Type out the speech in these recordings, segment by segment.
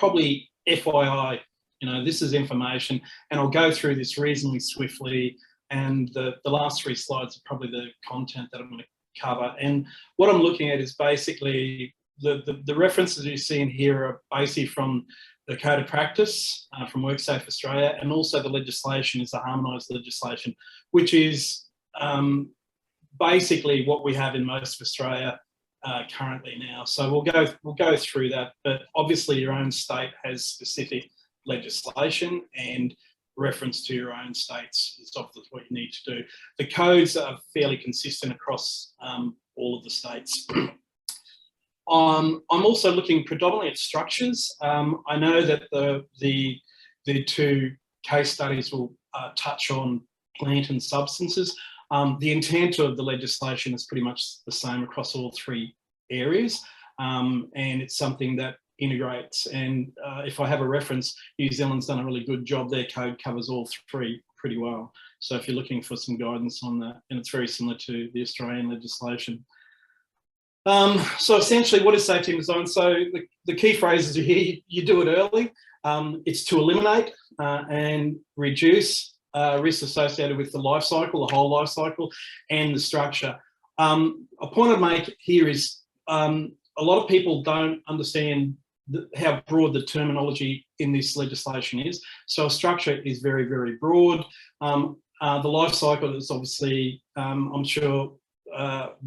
probably FYI, this is information, and I'll go through this reasonably swiftly, and the last 3 slides are probably the content that I'm going to cover. And what I'm looking at is basically the references you see in here are basically from the Code of Practice from WorkSafe Australia, and also the legislation is the Harmonised legislation, which is basically what we have in most of Australia currently now. So we'll go through that, but obviously your own state has specific legislation, and reference to your own states is obviously what you need to do. The codes are fairly consistent across all of the states. I'm also looking predominantly at structures. I know that the 2 case studies will touch on plant and substances. The intent of the legislation is pretty much the same across all 3 areas, and it's something that integrates. And if I have a reference, New Zealand's done a really good job. Their code covers all 3 pretty well. So if you're looking for some guidance on that, and it's very similar to the Australian legislation. So essentially, what is safety and design? So the key phrases you hear, you do it early. It's to eliminate and reduce risks associated with the life cycle, the whole life cycle, and the structure. A point I'd make here is a lot of people don't understand how broad the terminology in this legislation is. So a structure is very, very broad. The life cycle is obviously, I'm sure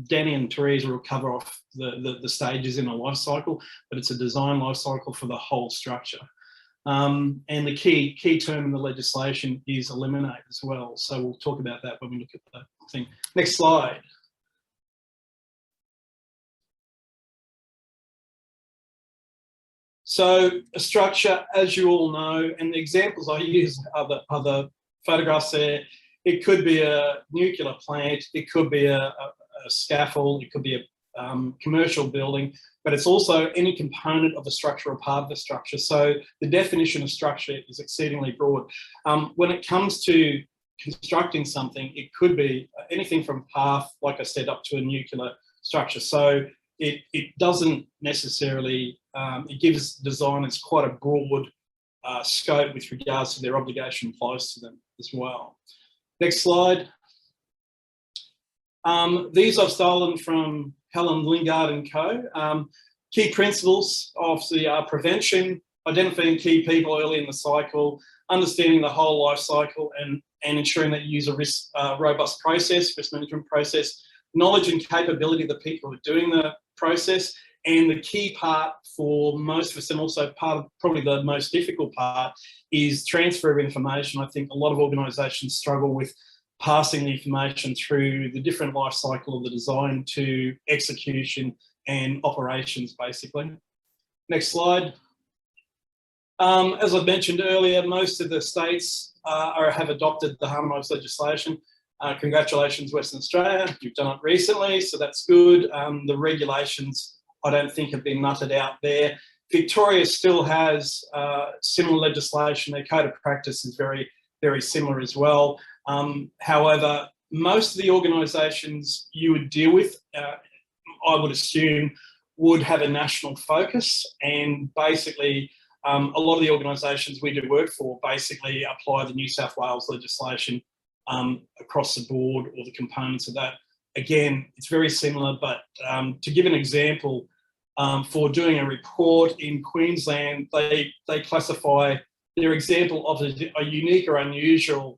Danny and Teresa will cover off the stages in a life cycle, but it's a design life cycle for the whole structure. And the key term in the legislation is eliminate as well. So we'll talk about that when we look at the thing. Next slide. So a structure, as you all know, and the examples I use are the photographs there. It could be a nuclear plant, it could be a scaffold, it could be a commercial building, but it's also any component of the structure or part of the structure. So the definition of structure is exceedingly broad. When it comes to constructing something, it could be anything from path, like I said, up to a nuclear structure. So it doesn't necessarily, it gives designers quite a broad scope with regards to their obligation applies to them as well. Next slide. These I've stolen from Helen Lingard and Co. Key principles obviously are prevention, identifying key people early in the cycle, understanding the whole life cycle, and ensuring that you use a robust process, risk management process, knowledge and capability of the people who are doing the process. And the key part for most of us, and also part of probably the most difficult part, is transfer of information. I think a lot of organisations struggle with passing the information through the different life cycle of the design to execution and operations, basically. Next slide. As I mentioned earlier, most of the states have adopted the harmonised legislation. Congratulations, Western Australia, you've done it recently, so that's good. The regulations, I don't think, have been nutted out there. Victoria still has similar legislation. Their code of practice is very, very similar as well. However, most of the organisations you would deal with, I would assume, would have a national focus, and basically a lot of the organisations we do work for basically apply the New South Wales legislation across the board, or the components of that. Again, it's very similar, but to give an example, for doing a report in Queensland, they classify their example of a unique or unusual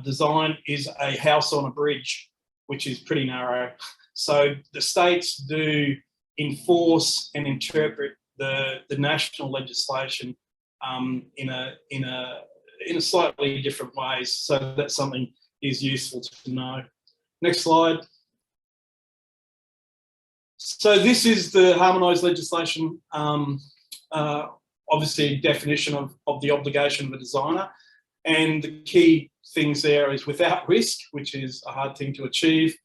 design is a house on a bridge, which is pretty narrow. So the states do enforce and interpret the national legislation in a slightly different ways. So that's something is useful to know. Next slide. So this is the harmonised legislation, obviously definition of the obligation of a designer. And the key things there is without risk, which is a hard thing to achieve.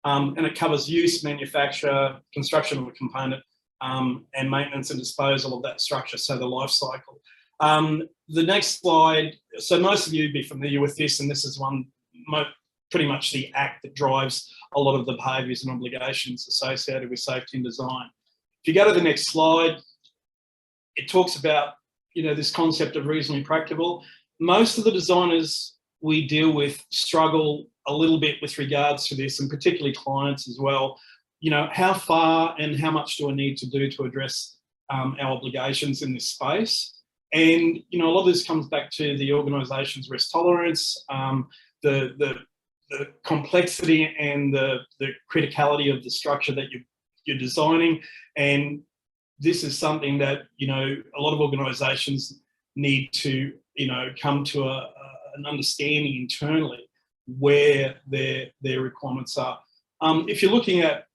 And it covers use, manufacture, construction of a component, and maintenance and disposal of that structure, so the life cycle. The next slide, so most of you would be familiar with this, and this is pretty much the act that drives a lot of the behaviours and obligations associated with safety and design. If you go to the next slide, it talks about this concept of reasonably practicable. Most of the designers we deal with struggle a little bit with regards to this, and particularly clients as well. How far and how much do I need to do to address our obligations in this space? And a lot of this comes back to the organisation's risk tolerance, the complexity and the criticality of the structure that you're designing. And this is something that a lot of organisations need to come to an understanding internally where their requirements are. If you're looking at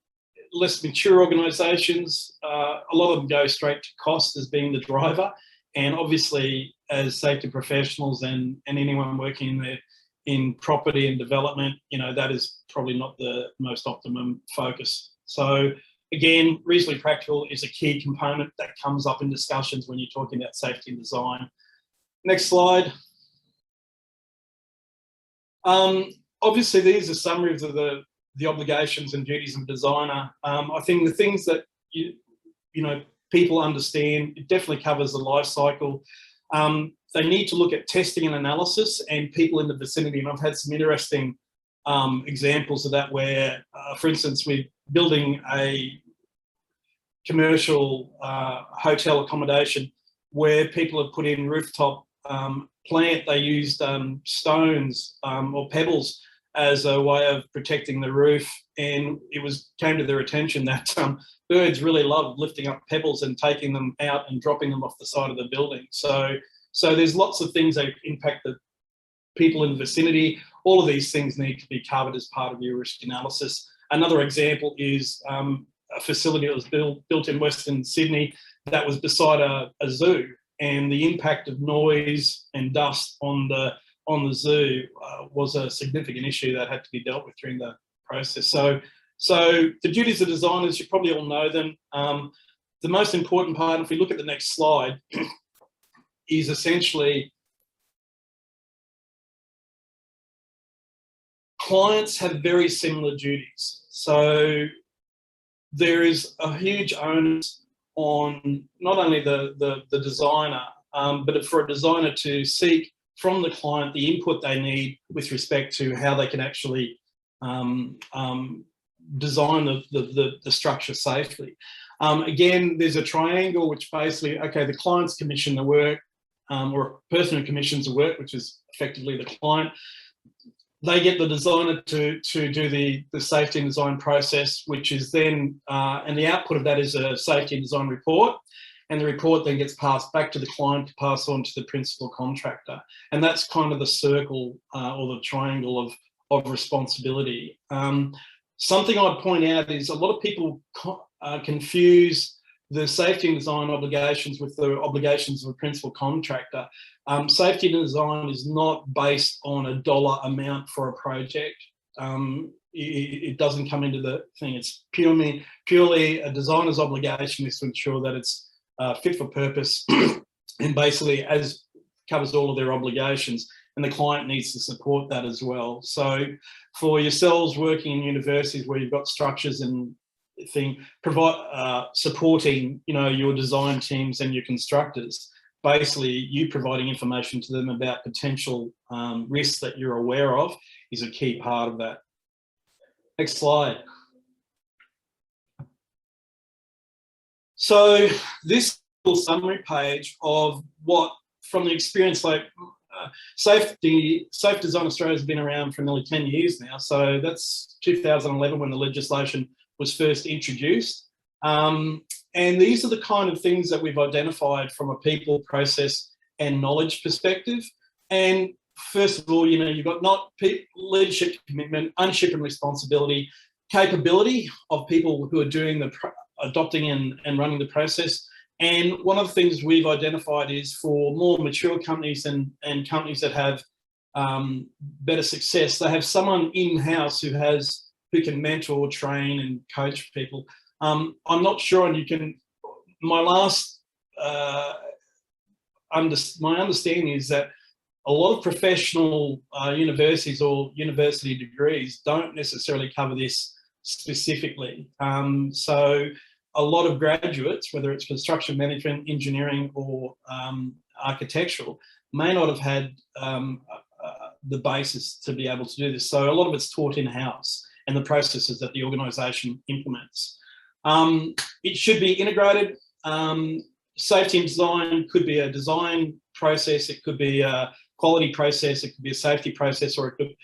less mature organisations, a lot of them go straight to cost as being the driver. And obviously, as safety professionals and anyone working in property and development, that is probably not the most optimum focus. So again, reasonably practical is a key component that comes up in discussions when you're talking about safety and design. Next slide. Obviously, these are summaries of the obligations and duties of a designer. I think the things that people understand, it definitely covers the life cycle. They need to look at testing and analysis and people in the vicinity. And I've had some interesting examples of that where, for instance, we're building a commercial hotel accommodation where people have put in rooftop plant. They used stones or pebbles as a way of protecting the roof, and it came to their attention that birds really love lifting up pebbles and taking them out and dropping them off the side of the building. So there's lots of things that impact the people in the vicinity. All of these things need to be covered as part of your risk analysis. Another example is a facility that was built in Western Sydney that was beside a zoo, and the impact of noise and dust on the zoo was a significant issue that had to be dealt with during the process. So the duties of designers, you probably all know them. The most important part, if we look at the next slide, is essentially clients have very similar duties. So there is a huge onus on not only the designer, but for a designer to seek from the client the input they need with respect to how they can actually design the structure safely. Again, there's a triangle which basically, okay, the client's commission the work, or a person who commissions the work, which is effectively the client. They get the designer to do the safety and design process, which is then, and the output of that is a safety and design report. And the report then gets passed back to the client to pass on to the principal contractor. And that's kind of the circle or the triangle of responsibility. Something I'd point out is a lot of people confuse the safety and design obligations with the obligations of a principal contractor. Safety and design is not based on a dollar amount for a project. It doesn't come into the thing. It's purely a designer's obligation is to ensure that it's fit for purpose and basically covers all of their obligations, and the client needs to support that as well. So for yourselves working in universities where you've got structures and supporting your design teams and your constructors, basically you providing information to them about potential risks that you're aware of is a key part of that. Next slide. So this little summary page of what, from the experience, like Safe Design Australia has been around for nearly 10 years now. So that's 2011 when the legislation was first introduced. And these are the kind of things that we've identified from a people, process and knowledge perspective. And first of all, you've got leadership commitment, ownership and responsibility, capability of people who are doing adopting and running the process. And one of the things we've identified is for more mature companies and companies that have better success, they have someone in-house who can mentor, train and coach people. I'm not sure, and my understanding is that a lot of professional universities or university degrees don't necessarily cover this specifically. So a lot of graduates, whether it's construction management, engineering, or architectural, may not have had the basis to be able to do this. So a lot of it's taught in-house and the processes that the organisation implements. It should be integrated. Safety and design could be a design process, it could be a quality process, it could be a safety process, or it could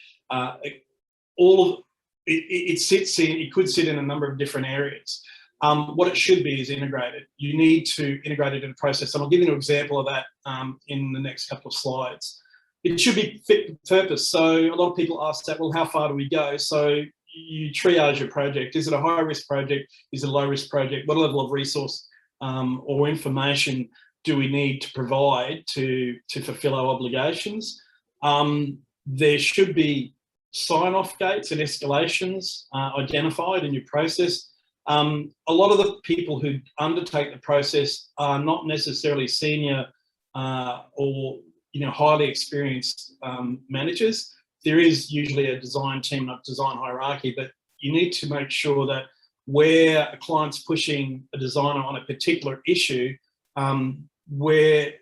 it could sit in a number of different areas. What it should be is integrated. You need to integrate it in a process, and I'll give you an example of that in the next couple of slides. It should be fit for purpose. So a lot of people ask that, well, how far do we go? So you triage your project. Is it a high-risk project? Is it a low-risk project? What level of resource or information do we need to provide to fulfill our obligations? There should be sign-off gates and escalations identified in your process. A lot of the people who undertake the process are not necessarily senior or highly experienced managers. There is usually a design team, not design hierarchy, but you need to make sure that where a client's pushing a designer on a particular issue, where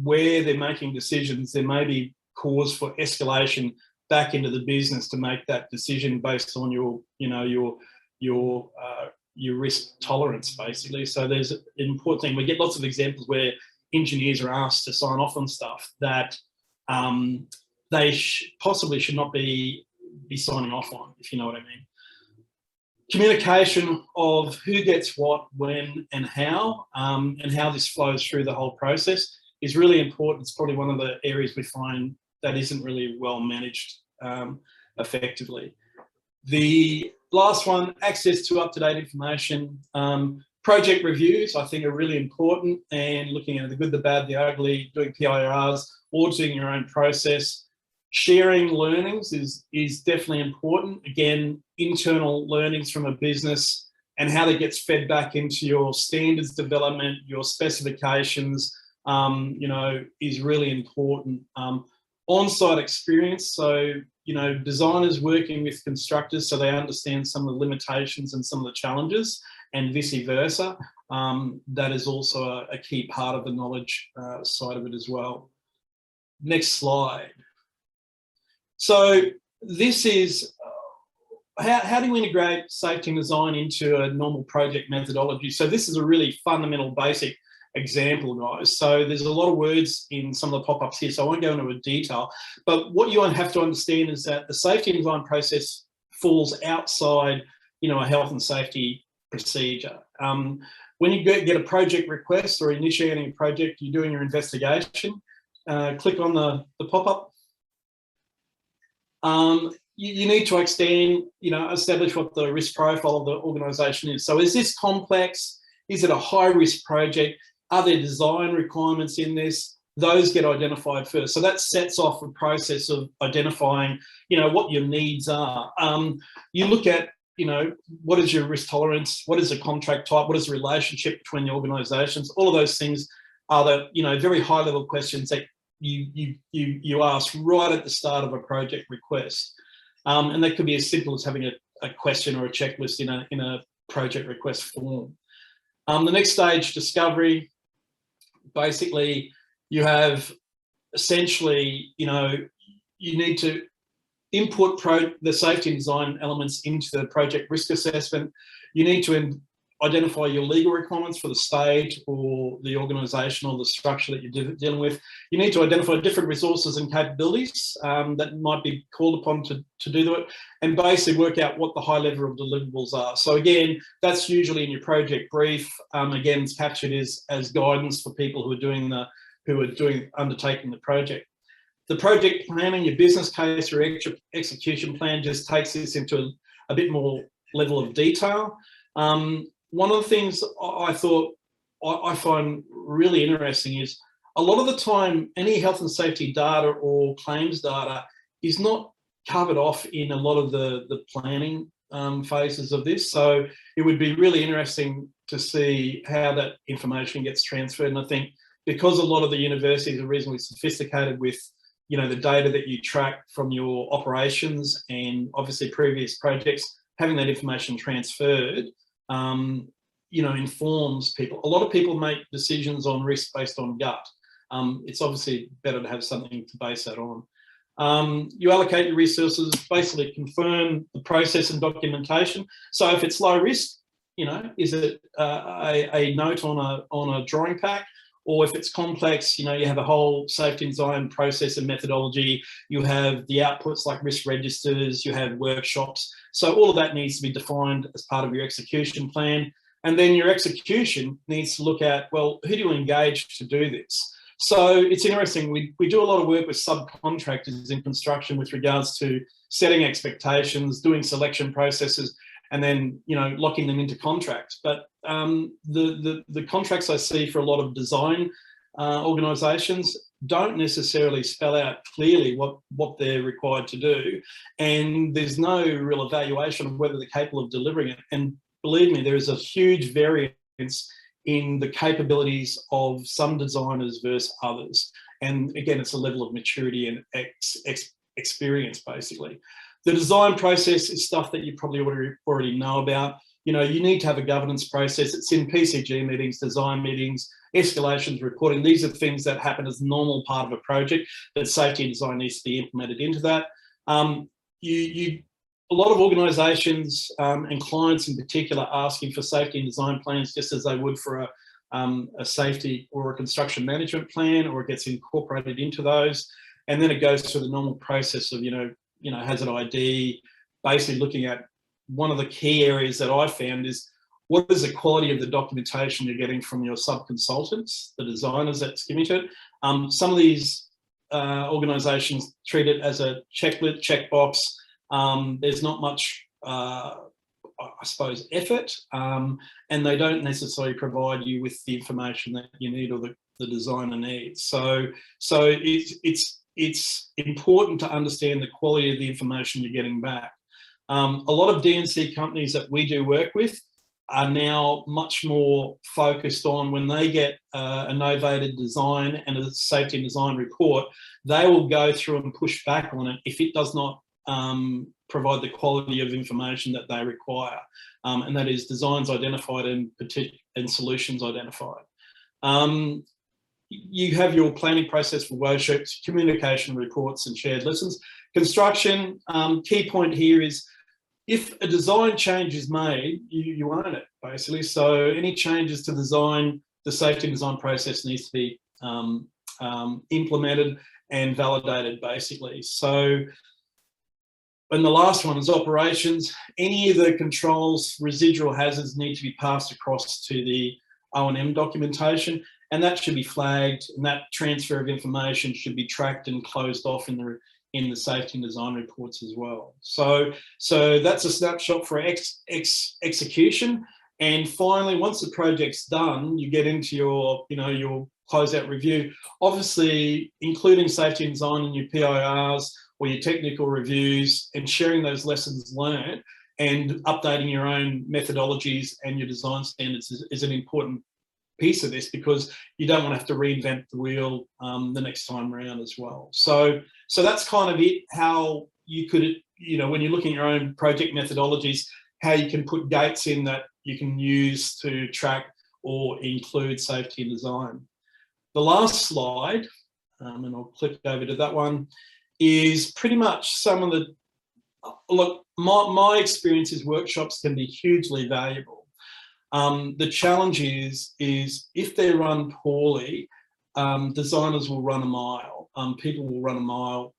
they're making decisions, there may be cause for escalation back into the business to make that decision based on your risk tolerance, basically. So there's an important thing. We get lots of examples where engineers are asked to sign off on stuff that they possibly should not be signing off on, if you know what I mean. Communication of who gets what, when, and how this flows through the whole process is really important. It's probably one of the areas we find that isn't really well managed effectively. The last one, access to up-to-date information. Project reviews, I think, are really important, and looking at the good, the bad, the ugly, doing PIRs, auditing your own process. Sharing learnings is definitely important. Again, internal learnings from a business and how that gets fed back into your standards development, your specifications, is really important. On-site experience, so, designers working with constructors so they understand some of the limitations and some of the challenges, and vice versa. That is also a key part of the knowledge side of it as well. Next slide. So this is how do you integrate safety and design into a normal project methodology? So this is a really fundamental, basic example, guys. So there's a lot of words in some of the pop-ups here, so I won't go into a detail. But what you have to understand is that the safety and design process falls outside, a health and safety procedure. When you get a project request or initiating a project, you're doing your investigation. Click on the pop-up. You need to establish what the risk profile of the organisation is. So is this complex? Is it a high-risk project? Are there design requirements in this? Those get identified first. So that sets off the process of identifying, what your needs are. You look at, what is your risk tolerance? What is the contract type? What is the relationship between the organisations? All of those things are the, very high-level questions that you ask right at the start of a project request. And that could be as simple as having a question or a checklist in a project request form. The next stage, discovery. Basically, you have essentially, you need to input the safety and design elements into the project risk assessment. You need to identify your legal requirements for the state or the organisation or the structure that you're dealing with. You need to identify different resources and capabilities that might be called upon to do that, and basically work out what the high level of deliverables are. So again, that's usually in your project brief. Again, it's captured as guidance for people who are undertaking the project. The project planning, your business case or execution plan, just takes this into a bit more level of detail. One of the things I find really interesting is a lot of the time, any health and safety data or claims data is not covered off in a lot of the planning phases of this. So it would be really interesting to see how that information gets transferred. And I think because a lot of the universities are reasonably sophisticated with, the data that you track from your operations and obviously previous projects, having that information transferred informs people. A lot of people make decisions on risk based on gut. It's obviously better to have something to base that on. You allocate your resources, basically confirm the process and documentation. So if it's low risk, is it a note on a drawing pack? Or if it's complex, you have a whole safety design process and methodology. You have the outputs like risk registers, you have workshops. So all of that needs to be defined as part of your execution plan. And then your execution needs to look at, well, who do you engage to do this? So it's interesting, we do a lot of work with subcontractors in construction with regards to setting expectations, doing selection processes, and then locking them into contracts. But the contracts I see for a lot of design organisations don't necessarily spell out clearly what they're required to do, and there's no real evaluation of whether they're capable of delivering it. And believe me, there is a huge variance in the capabilities of some designers versus others. And again, it's a level of maturity and experience, basically. The design process is stuff that you probably already know about. You need to have a governance process. It's in PCG meetings, design meetings, escalations, reporting. These are things that happen as a normal part of a project, but safety and design needs to be implemented into that. A lot of organisations and clients in particular are asking for safety and design plans just as they would for a safety or a construction management plan, or it gets incorporated into those. And then it goes through the normal process of, hazard ID, basically looking at one of the key areas that I found is what is the quality of the documentation you're getting from your sub-consultants, the designers that's giving to it. Some of these organisations treat it as a checklist, checkbox. There's not much, I suppose, effort, and they don't necessarily provide you with the information that you need or the designer needs. So it's important to understand the quality of the information you're getting back. A lot of D&C companies that we do work with are now much more focused on when they get a novated design and a safety and design report, they will go through and push back on it if it does not provide the quality of information that they require, and that is designs identified and solutions identified. You have your planning process for workshops, communication reports and shared lessons. Construction, key point here is if a design change is made, you own it, basically. So any changes to design, the safety and design process needs to be implemented and validated, basically. So, and the last one is operations. Any of the controls, residual hazards need to be passed across to the O&M documentation, and that should be flagged, and that transfer of information should be tracked and closed off in the safety and design reports as well. So that's a snapshot for execution. And finally, once the project's done, you get into your closeout review. Obviously, including safety and design in your PIRs or your technical reviews, and sharing those lessons learned and updating your own methodologies and your design standards is an important piece of this, because you don't want to have to reinvent the wheel the next time around as well. So that's kind of it, how you could, when you're looking at your own project methodologies, how you can put gates in that you can use to track or include safety and design. The last slide, and I'll click over to that one, is pretty much some of the, look, my experience is workshops can be hugely valuable. The challenge is if they're run poorly, designers will run a mile, people will run a mile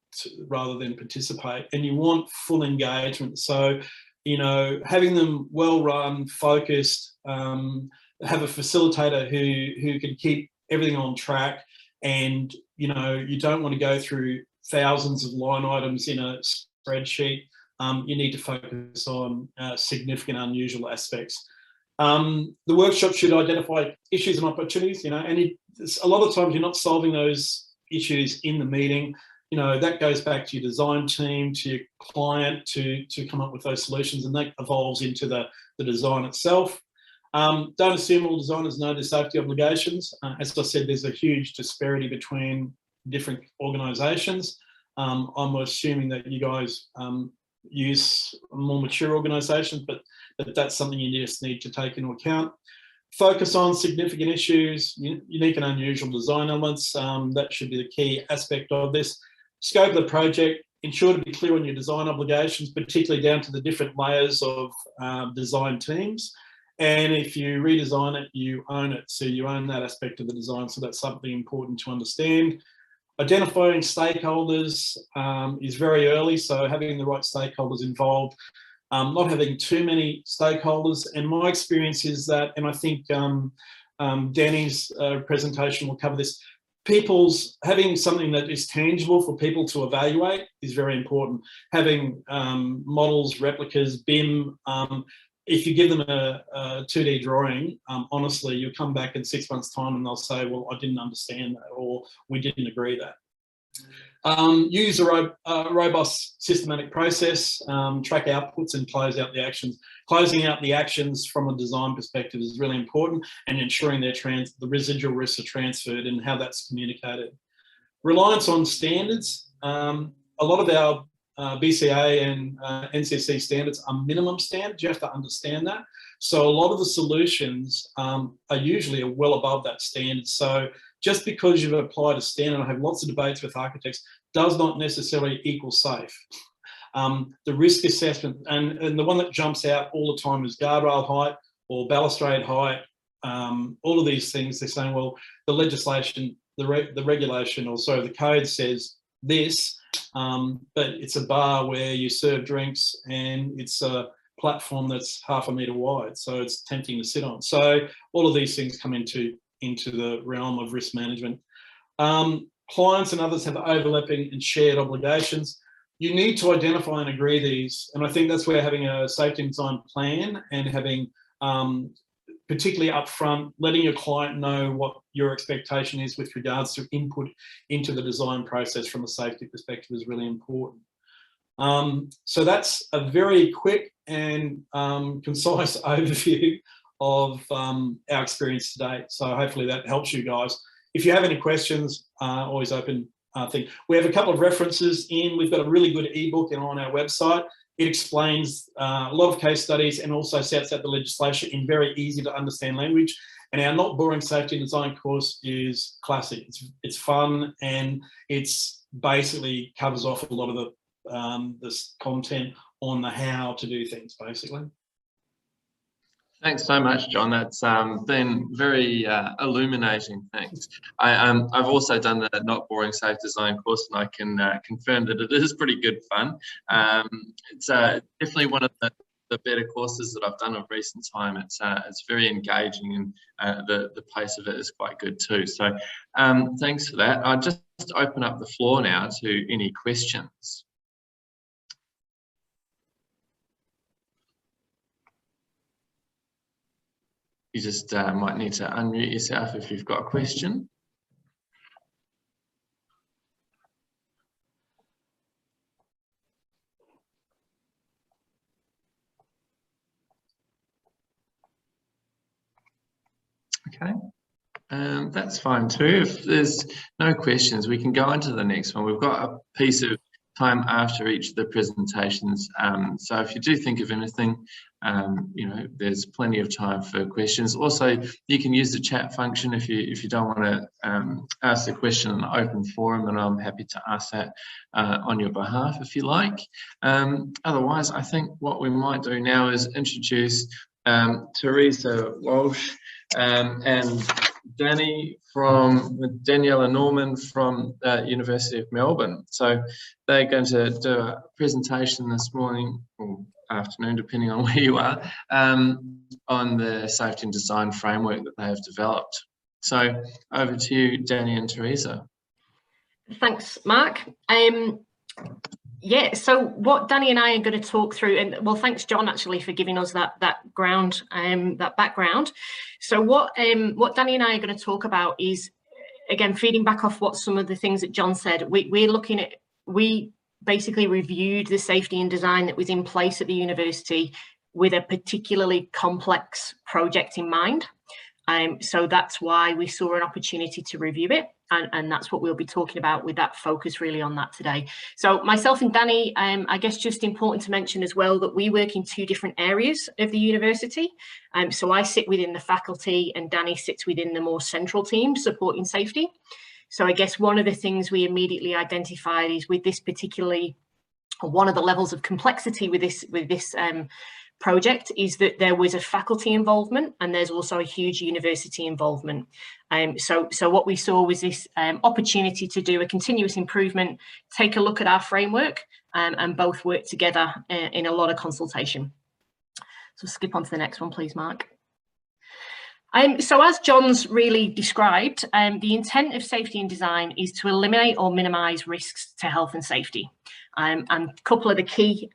rather than participate, and you want full engagement. So, having them well run, focused, have a facilitator who can keep everything on track, and you don't want to go through thousands of line items in a spreadsheet. You need to focus on significant unusual aspects. The workshop should identify issues and opportunities, and a lot of times you're not solving those issues in the meeting. That goes back to your design team, to your client to come up with those solutions, and that evolves into the design itself. Don't assume all designers know their safety obligations. As I said, there's a huge disparity between different organisations. I'm assuming that you guys use more mature organisations, but that's something you just need to take into account. Focus on significant issues, unique and unusual design elements. That should be the key aspect of this. Scope of the project, ensure to be clear on your design obligations, particularly down to the different layers of design teams. And if you redesign it, you own it. So you own that aspect of the design. So that's something important to understand. Identifying stakeholders is very early. So having the right stakeholders involved, not having too many stakeholders. And my experience is that, and I think Danny's presentation will cover this, having something that is tangible for people to evaluate is very important. Having models, replicas, BIM, if you give them a 2D drawing, honestly, you'll come back in 6 months' time and they'll say, well, I didn't understand that, or we didn't agree that. Use a robust systematic process, track outputs and close out the actions. Closing out the actions from a design perspective is really important, and ensuring the residual risks are transferred and how that's communicated. Reliance on standards. A lot of our BCA and NCC standards are minimum standards. You have to understand that. So a lot of the solutions are usually well above that standard. So just because you've applied a standard, I have lots of debates with architects, does not necessarily equal safe. The risk assessment, and the one that jumps out all the time is guardrail height or balustrade height. All of these things, they're saying, well, the legislation, the regulation, or sorry, the code says this, but it's a bar where you serve drinks and it's a platform that's 1/2 metre wide, so it's tempting to sit on. So all of these things come into the realm of risk management. Clients and others have overlapping and shared obligations. You need to identify and agree these, and I think that's where having a safety and design plan and having, particularly upfront, letting your client know what your expectation is with regards to input into the design process from a safety perspective is really important. So that's a very quick and concise overview of our experience to date. So hopefully that helps you guys. If you have any questions, always open thing. We have a couple of references in. We've got a really good ebook on our website. It explains a lot of case studies and also sets out the legislation in very easy to understand language. And our Not Boring Safety and Design course is classic. It's fun, and it's basically covers off a lot of this content on the how to do things, basically. Thanks so much, John. That's been very illuminating. Thanks. I've also done the Not Boring Safe Design course, and I can confirm that it is pretty good fun. It's definitely one of the better courses that I've done of recent time. It's very engaging, and the pace of it is quite good too. So thanks for that. I'll just open up the floor now to any questions. You just might need to unmute yourself if you've got a question. Okay, that's fine too. If there's no questions, we can go on to the next one. We've got a piece of time after each of the presentations. So if you do think of anything, you know, there's plenty of time for questions. Also, you can use the chat function if you don't want to ask the question in an open forum, and I'm happy to ask that on your behalf if you like. Otherwise, I think what we might do now is introduce Teresa Walsh and Daniela Norman from the University of Melbourne. So they're going to do a presentation this morning or afternoon, depending on where you are, on the safety and design framework that they have developed. So over to you, Danny and Teresa. Thanks, Mark. Yeah, so what Danny and I are going to talk through, and well, thanks, John, actually, for giving us that background. So what Danny and I are going to talk about is, again, feeding back off what some of the things that John said. We basically reviewed the safety and design that was in place at the university with a particularly complex project in mind. So that's why we saw an opportunity to review it. And that's what we'll be talking about with that focus really on that today. So myself and Danny, I guess just important to mention as well that we work in 2 different areas of the university. So I sit within the faculty and Danny sits within the more central team supporting safety. So I guess one of the things we immediately identified is with this particularly, one of the levels of complexity with this project is that there was a faculty involvement and there's also a huge university involvement. So what we saw was this opportunity to do a continuous improvement, take a look at our framework, and both work together in a lot of consultation. So skip on to the next one, please, Mark. So as John's really described, the intent of safety and design is to eliminate or minimise risks to health and safety. And a couple of the key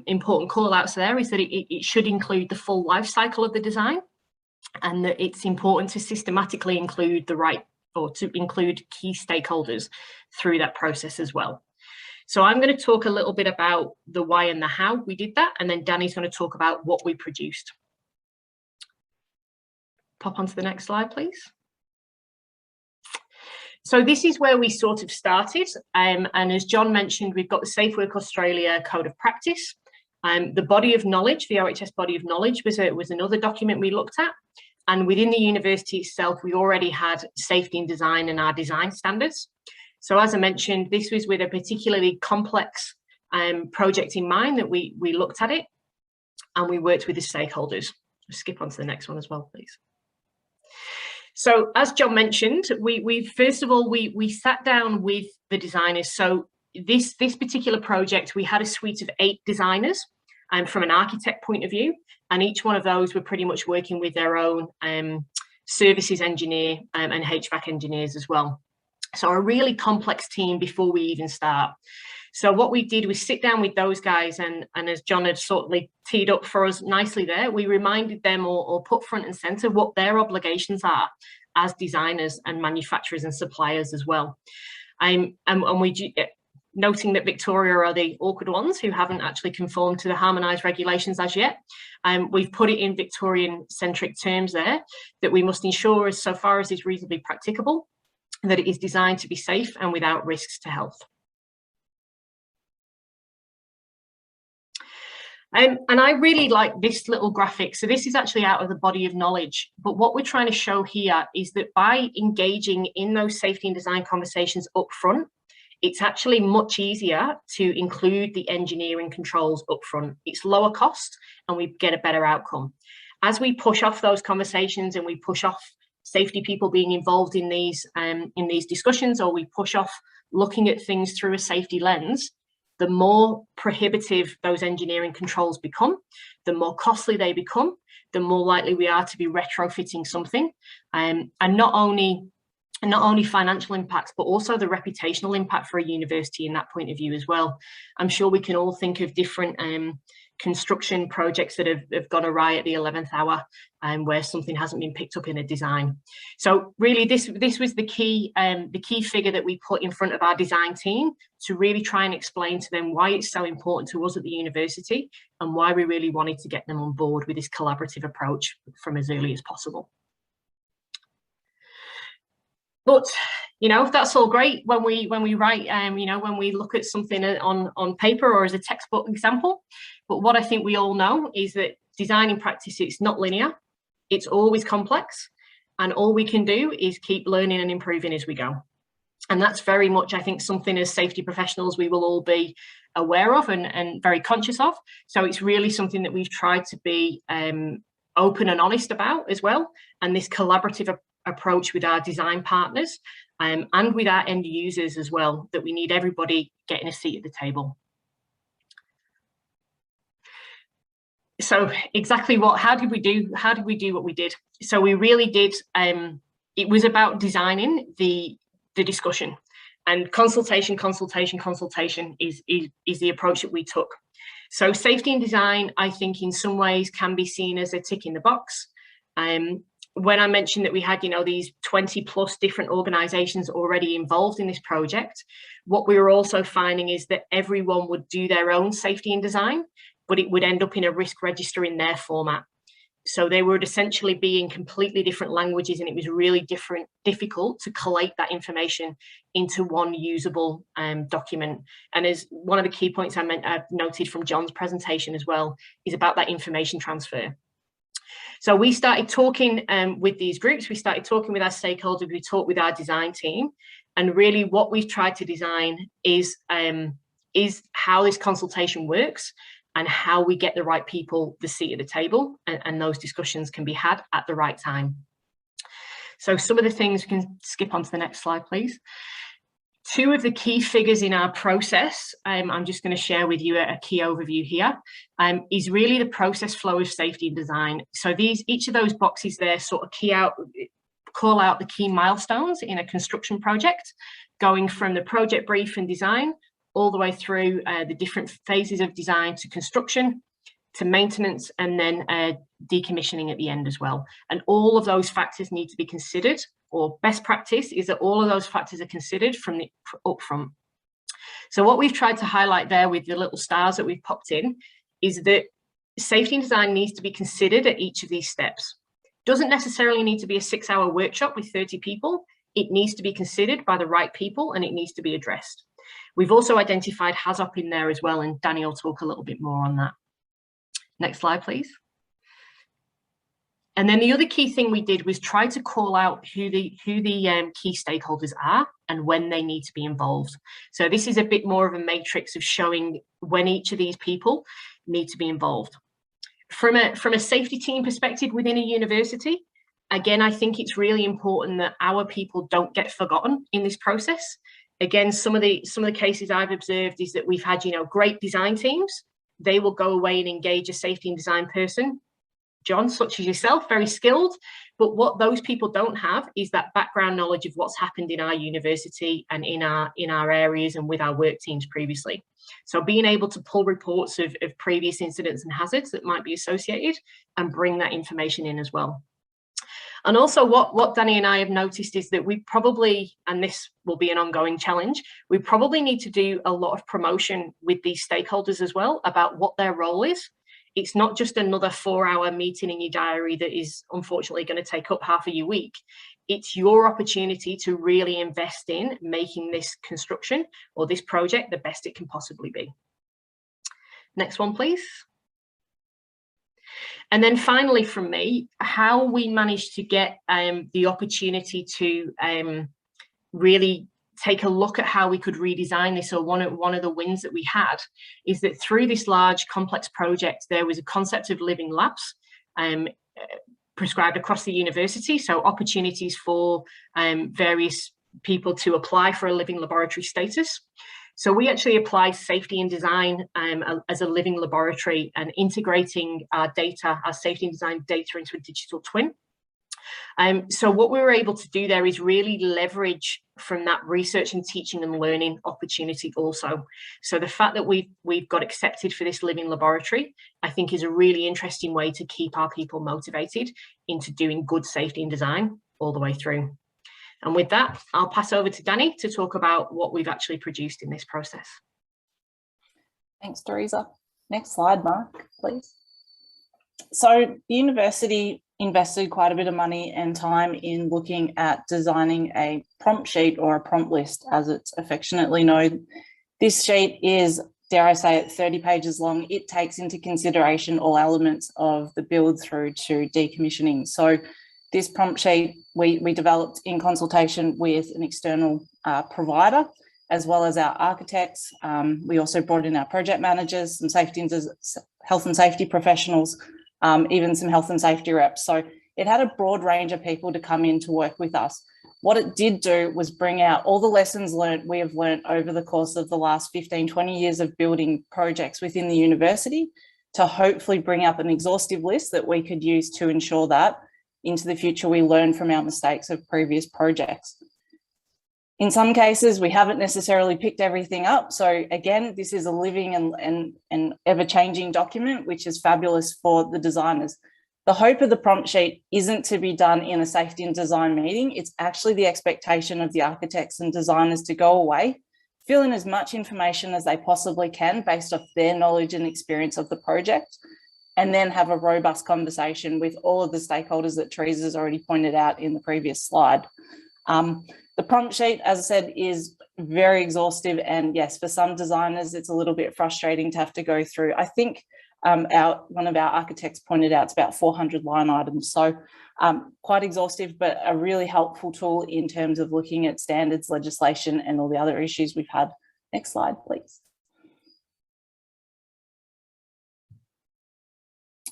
important call outs there is that it should include the full life cycle of the design, and that it's important to systematically include to include key stakeholders through that process as well. So I'm going to talk a little bit about the why and the how we did that, and then Danny's going to talk about what we produced. Pop onto the next slide, please. So this is where we sort of started, and as John mentioned, we've got the Safe Work Australia Code of Practice. The body of knowledge, the OHS body of knowledge, was another document we looked at, and within the university itself, we already had safety and design and our design standards. So as I mentioned, this was with a particularly complex project in mind that we looked at it, and we worked with the stakeholders. Skip on to the next one as well, please. So as John mentioned, we first of all, we sat down with the designers. So this particular project, we had a suite of 8 designers from an architect point of view, and each one of those were pretty much working with their own services engineer and HVAC engineers as well. So a really complex team before we even start. So what we did was sit down with those guys, and as John had sort of teed up for us nicely there, we reminded them or put front and centre what their obligations are as designers and manufacturers and suppliers as well. And we, noting that Victoria are the awkward ones who haven't actually conformed to the harmonised regulations as yet, we've put it in Victorian-centric terms there, that we must ensure, as so far as is reasonably practicable, that it is designed to be safe and without risks to health. And I really like this little graphic. So this is actually out of the body of knowledge. But what we're trying to show here is that by engaging in those safety and design conversations up front, it's actually much easier to include the engineering controls up front. It's lower cost and we get a better outcome. As we push off those conversations and we push off safety people being involved in these discussions, or we push off looking at things through a safety lens, the more prohibitive those engineering controls become, the more costly they become, the more likely we are to be retrofitting something. And not only financial impacts, but also the reputational impact for a university in that point of view as well. I'm sure we can all think of different construction projects that have gone awry at the 11th hour, where something hasn't been picked up in a design. So really this was the key figure that we put in front of our design team to really try and explain to them why it's so important to us at the university and why we really wanted to get them on board with this collaborative approach from as early as possible. But that's all great when we write, when we look at something on paper or as a textbook example. But what I think we all know is that design in practice, it's not linear. It's always complex, and all we can do is keep learning and improving as we go. And that's very much, I think, something as safety professionals we will all be aware of and very conscious of. So it's really something that we've tried to be open and honest about as well. And this collaborative approach with our design partners and with our end users as well, that we need everybody getting a seat at the table. So exactly how did we do what we did? So we really did, it was about designing the discussion, and consultation is the approach that we took. So safety and design, I think in some ways can be seen as a tick in the box. When I mentioned that we had, these 20+ different organisations already involved in this project, what we were also finding is that everyone would do their own safety and design, but it would end up in a risk register in their format. So they would essentially be in completely different languages, and it was really difficult to collate that information into one usable document. And as one of the key points I've noted from John's presentation as well, is about that information transfer. So we started talking with these groups, we started talking with our stakeholders, we talked with our design team, and really what we've tried to design is how this consultation works and how we get the right people the seat at the table, and those discussions can be had at the right time. So some of the things, we can skip on to the next slide, please. Two of the key figures in our process, I'm just going to share with you a key overview here, is really the process flow of safety and design. So each of those boxes there sort of call out the key milestones in a construction project, going from the project brief and design all the way through the different phases of design to construction, to maintenance, and then decommissioning at the end as well. And all of those factors need to be considered, or best practice is that all of those factors are considered from the upfront. So what we've tried to highlight there with the little stars that we've popped in is that safety and design needs to be considered at each of these steps. Doesn't necessarily need to be a 6-hour workshop with 30 people. It needs to be considered by the right people, and it needs to be addressed. We've also identified HAZOP in there as well, and Danny will talk a little bit more on that. Next slide, please. And then the other key thing we did was try to call out who the key stakeholders are and when they need to be involved. So this is a bit more of a matrix of showing when each of these people need to be involved. From a safety team perspective within a university, again, I think it's really important that our people don't get forgotten in this process. Again, some of the cases I've observed is that we've had, great design teams. They will go away and engage a safety and design person, John, such as yourself, very skilled. But what those people don't have is that background knowledge of what's happened in our university and in our areas and with our work teams previously. So being able to pull reports of previous incidents and hazards that might be associated and bring that information in as well. And also what Danny and I have noticed is that we probably, and this will be an ongoing challenge, we probably need to do a lot of promotion with these stakeholders as well about what their role is. It's not just another 4-hour meeting in your diary that is unfortunately going to take up half of your week. It's your opportunity to really invest in making this construction or this project the best it can possibly be. Next one, please. And then finally from me, how we managed to get the opportunity to really take a look at how we could redesign this, or one of the wins that we had is that through this large complex project, there was a concept of living labs prescribed across the university. So opportunities for various people to apply for a living laboratory status. So we actually applied safety and design as a living laboratory and integrating our data, our safety and design data into a digital twin. So what we were able to do there is really leverage from that research and teaching and learning opportunity also. So the fact that we've got accepted for this living laboratory, I think is a really interesting way to keep our people motivated into doing good safety and design all the way through. And with that, I'll pass over to Danny to talk about what we've actually produced in this process. Thanks, Teresa. Next slide, Mark, please. So the university invested quite a bit of money and time in looking at designing a prompt sheet, or a prompt list, as it's affectionately known. This sheet is, dare I say it, 30 pages long. It takes into consideration all elements of the build through to decommissioning. So this prompt sheet we developed in consultation with an external provider, as well as our architects. We also brought in our project managers, some safety and health and safety professionals, even some health and safety reps. So it had a broad range of people to come in to work with us. What it did do was bring out all the lessons learned we have learned over the course of the last 15, 20 years of building projects within the university, to hopefully bring up an exhaustive list that we could use to ensure that into the future we learn from our mistakes of previous projects. In some cases, we haven't necessarily picked everything up. So again, this is a living and ever-changing document, which is fabulous for the designers. The hope of the prompt sheet isn't to be done in a safety and design meeting. It's actually the expectation of the architects and designers to go away, fill in as much information as they possibly can based off their knowledge and experience of the project, and then have a robust conversation with all of the stakeholders that Teresa has already pointed out in the previous slide. The prompt sheet, as I said, is very exhaustive, and yes, for some designers, it's a little bit frustrating to have to go through. I think one of our architects pointed out it's about 400 line items, so quite exhaustive, but a really helpful tool in terms of looking at standards, legislation, and all the other issues we've had. Next slide, please.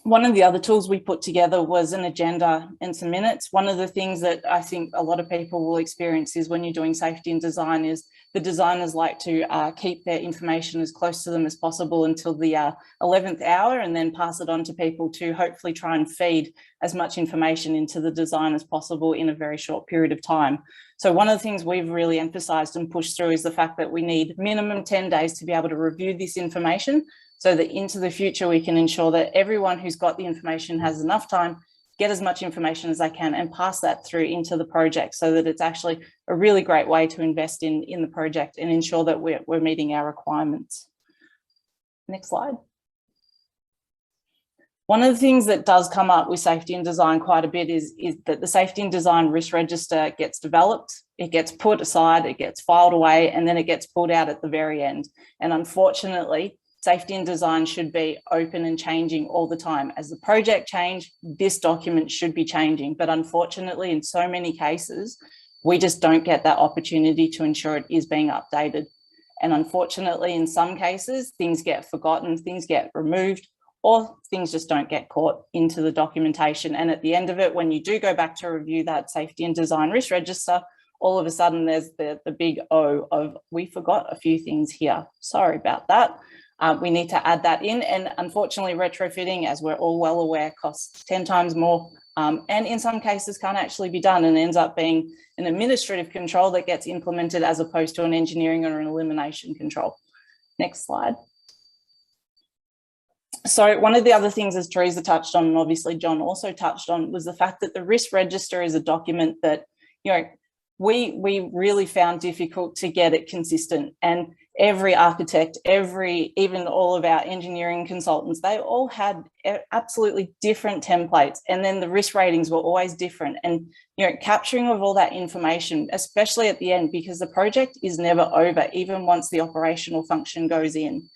One of the other tools we put together was an agenda and some minutes. One of the things that I think a lot of people will experience is when you're doing safety and design is the designers like to keep their information as close to them as possible until the 11th hour, and then pass it on to people to hopefully try and feed as much information into the design as possible in a very short period of time. So one of the things we've really emphasised and pushed through is the fact that we need minimum 10 days to be able to review this information, so that into the future we can ensure that everyone who's got the information has enough time, get as much information as they can, and pass that through into the project, so that it's actually a really great way to invest in the project and ensure that we're meeting our requirements. Next slide. One of the things that does come up with safety and design quite a bit is that the safety and design risk register gets developed, it gets put aside, it gets filed away, and then it gets pulled out at the very end. And unfortunately, safety and design should be open and changing all the time. As the project change, this document should be changing. But unfortunately, in so many cases, we just don't get that opportunity to ensure it is being updated. And unfortunately, in some cases, things get forgotten, things get removed, or things just don't get caught into the documentation. And at the end of it, when you do go back to review that safety and design risk register, all of a sudden there's the big O of, we forgot a few things here. Sorry about that. We need to add that in, and unfortunately retrofitting, as we're all well aware, costs 10 times more, and in some cases can't actually be done, and ends up being an administrative control that gets implemented as opposed to an engineering or an elimination control. Next slide. So one of the other things, as Teresa touched on, and obviously John also touched on, was the fact that the risk register is a document that, you know, we really found difficult to get it consistent. And every architect, even all of our engineering consultants, they all had absolutely different templates. And then the risk ratings were always different. And, you know, capturing of all that information, especially at the end, because the project is never over, even once the operational function goes in.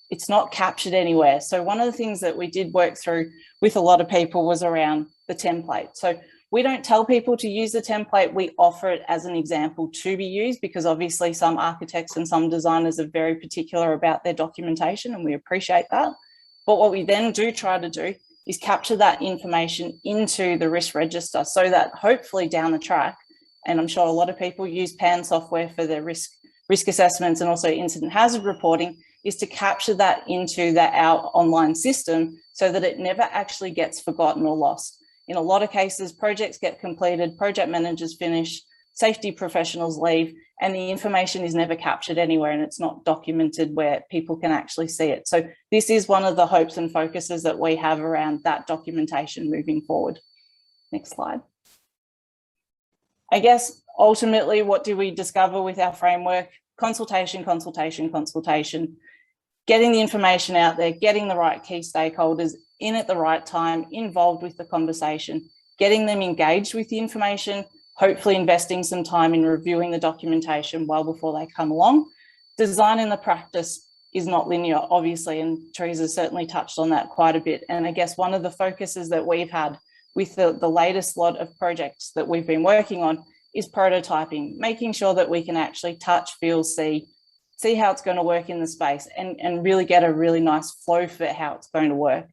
It's not captured anywhere. So one of the things that we did work through with a lot of people was around the template. So we don't tell people to use the template, we offer it as an example to be used, because obviously some architects and some designers are very particular about their documentation, and we appreciate that. But what we then do try to do is capture that information into the risk register, so that hopefully down the track, and I'm sure a lot of people use PAN software for their risk assessments and also incident hazard reporting, is to capture that into our online system so that it never actually gets forgotten or lost. In a lot of cases, projects get completed, project managers finish, safety professionals leave, and the information is never captured anywhere, and it's not documented where people can actually see it. So this is one of the hopes and focuses that we have around that documentation moving forward. Next slide. I guess ultimately, what do we discover with our framework? Consultation, consultation, consultation. Getting the information out there, getting the right key stakeholders in at the right time, involved with the conversation, getting them engaged with the information, hopefully investing some time in reviewing the documentation well before they come along. Design in the practice is not linear, obviously, and Teresa certainly touched on that quite a bit. And I guess one of the focuses that we've had with the latest lot of projects that we've been working on is prototyping, making sure that we can actually touch, feel, see how it's going to work in the space, and really get a really nice flow for how it's going to work.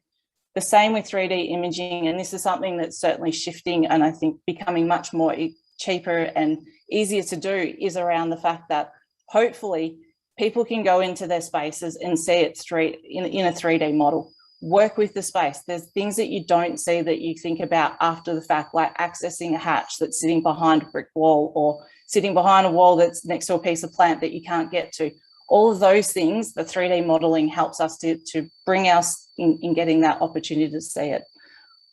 The same with 3D imaging, and this is something that's certainly shifting and I think becoming much more cheaper and easier to do, is around the fact that hopefully people can go into their spaces and see it in a 3D model. Work with the space. There's things that you don't see that you think about after the fact, like accessing a hatch that's sitting behind a brick wall, or sitting behind a wall that's next to a piece of plant that you can't get to. All of those things, the 3D modelling helps us to bring us in getting that opportunity to see it.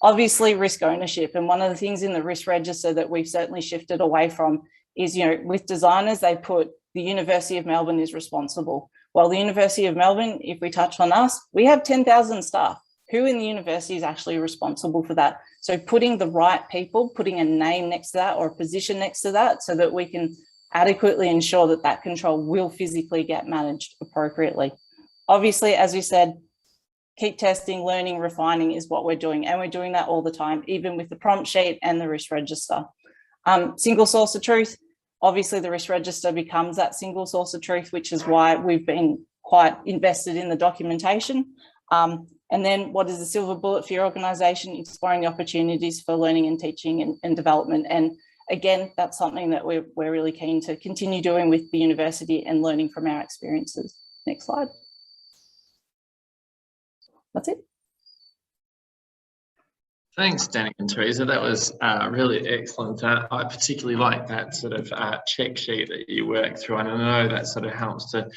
Obviously, risk ownership, and one of the things in the risk register that we've certainly shifted away from is, you know, with designers, they put the University of Melbourne is responsible. Well, the University of Melbourne, if we touch on us, we have 10,000 staff. who in the university is actually responsible for that. So putting the right people, putting a name next to that or a position next to that, so that we can adequately ensure that that control will physically get managed appropriately. Obviously, as we said, keep testing, learning, refining is what we're doing. And we're doing that all the time, even with the prompt sheet and the risk register. Single source of truth. Obviously, the risk register becomes that single source of truth, which is why we've been quite invested in the documentation. And then what is the silver bullet for your organisation? Exploring the opportunities for learning and teaching and development. And again, that's something that we're really keen to continue doing with the university and learning from our experiences. Next slide. That's it. Thanks, Danny and Teresa. That was really excellent. I particularly like that sort of check sheet that you work through, and I know that sort of helps to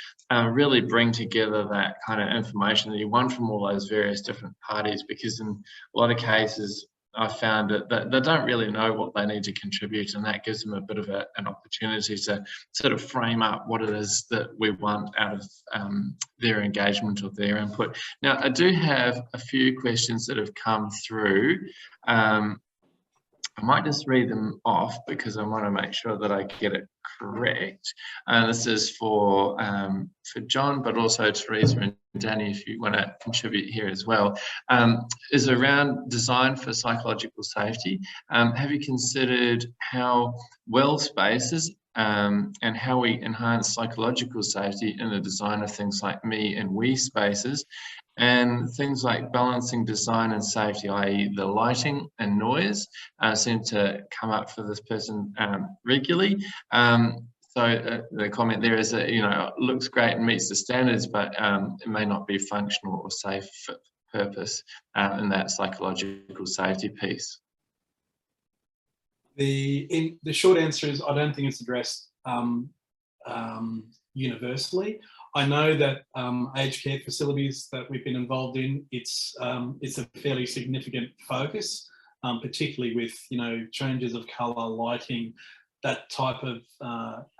really bring together that kind of information that you want from all those various different parties, because in a lot of cases, I found that they don't really know what they need to contribute, and that gives them a bit of an opportunity to sort of frame up what it is that we want out of their engagement or their input. Now, I do have a few questions that have come through. I might just read them off because I want to make sure that I get it correct. This is for John, but also Teresa and Danny, if you want to contribute here as well. Is around design for psychological safety. Have you considered how well spaces and how we enhance psychological safety in the design of things like me and we spaces, and things like balancing design and safety, i.e. the lighting and noise, seem to come up for this person regularly. So the comment there is that, you know, it looks great and meets the standards, but it may not be functional or safe for purpose in that psychological safety piece. The short answer is I don't think it's addressed universally. I know that aged care facilities that we've been involved in, it's a fairly significant focus, particularly with, you know, changes of colour, lighting, that type of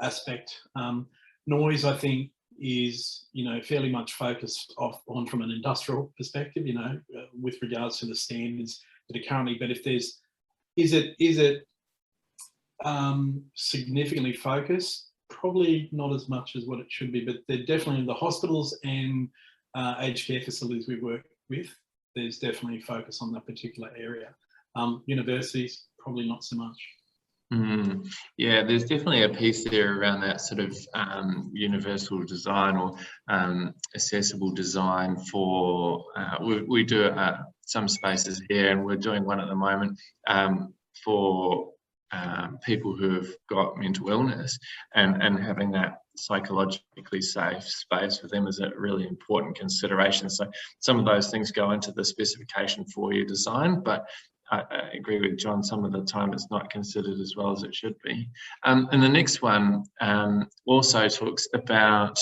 aspect. Noise, I think, is, you know, fairly much focused on from an industrial perspective, you know, with regards to the standards that are currently. But if there's, is it significantly focused? Probably not as much as what it should be, but they're definitely the hospitals and aged care facilities we work with. There's definitely focus on that particular area. Universities, probably not so much. Yeah, there's definitely a piece there around that sort of universal design or accessible design for, we do some spaces here, and we're doing one at the moment for people who have got mental illness, and having that psychologically safe space for them is a really important consideration. So some of those things go into the specification for your design, but I agree with John, some of the time it's not considered as well as it should be. And the next one also talks about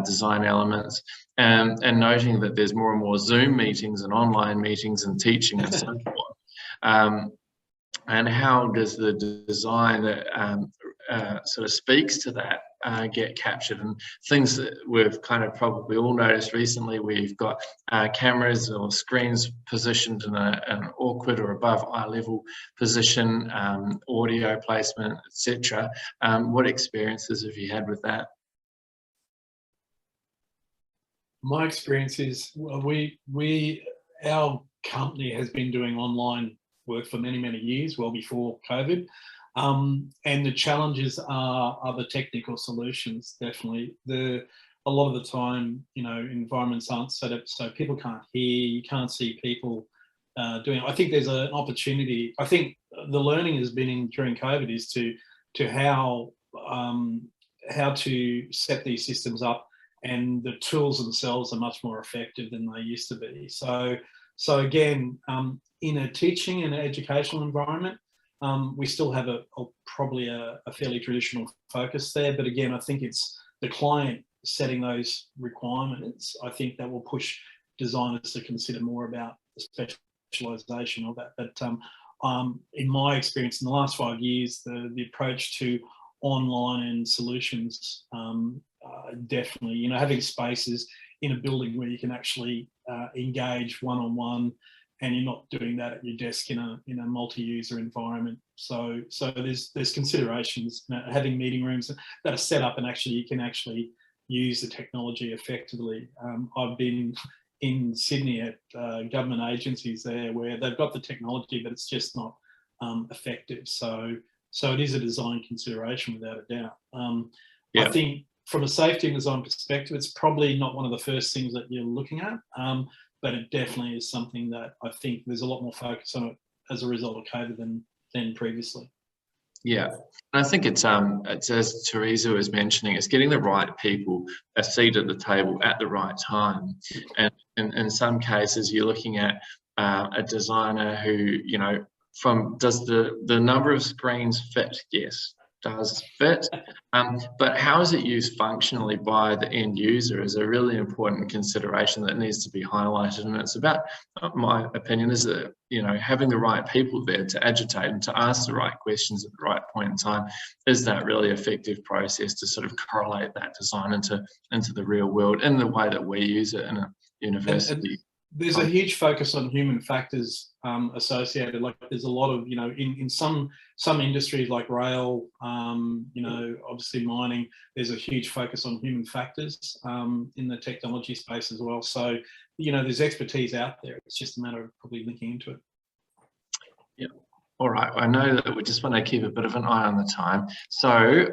design elements, and noting that there's more and more Zoom meetings and online meetings and teaching and so forth. And how does the design that sort of speaks to that get captured? And things that we've kind of probably all noticed recently, we've got cameras or screens positioned in an awkward or above eye level position, audio placement, etc. What experiences have you had with that? My experience is, our company has been doing online work for many, many years, well before COVID. And the challenges are the technical solutions, definitely. A lot of the time, you know, environments aren't set up so people can't hear, you can't see people doing it. I think there's an opportunity. I think the learning has been during COVID is to how to set these systems up, and the tools themselves are much more effective than they used to be. So again, in a teaching and educational environment, we still have probably a fairly traditional focus there. But again, I think it's the client setting those requirements. I think that will push designers to consider more about the specialisation of that. But in my experience, in the last 5 years, the approach to online and solutions, definitely, you know, having spaces in a building where you can actually engage one-on-one, and you're not doing that at your desk in a multi-user environment. So there's considerations, having meeting rooms that are set up and actually you can actually use the technology effectively. I've been in Sydney at government agencies there where they've got the technology, but it's just not effective. So it is a design consideration without a doubt. I think from a safety and design perspective, it's probably not one of the first things that you're looking at, but it definitely is something that I think there's a lot more focus on it as a result of COVID than previously. Yeah, and I think it's as Teresa was mentioning, it's getting the right people a seat at the table at the right time. And in some cases, you're looking at a designer who, you know, does the number of screens fit? Yes, does fit. But how is it used functionally by the end user is a really important consideration that needs to be highlighted. And it's about, my opinion is that, you know, having the right people there to agitate and to ask the right questions at the right point in time is that really effective process to sort of correlate that design into the real world in the way that we use it in a university. There's a huge focus on human factors associated. Like there's a lot of, you know, in some industries like rail, you know, obviously mining, there's a huge focus on human factors in the technology space as well. So, you know, there's expertise out there. It's just a matter of probably linking into it. Yeah. All right, I know that we just want to keep a bit of an eye on the time. So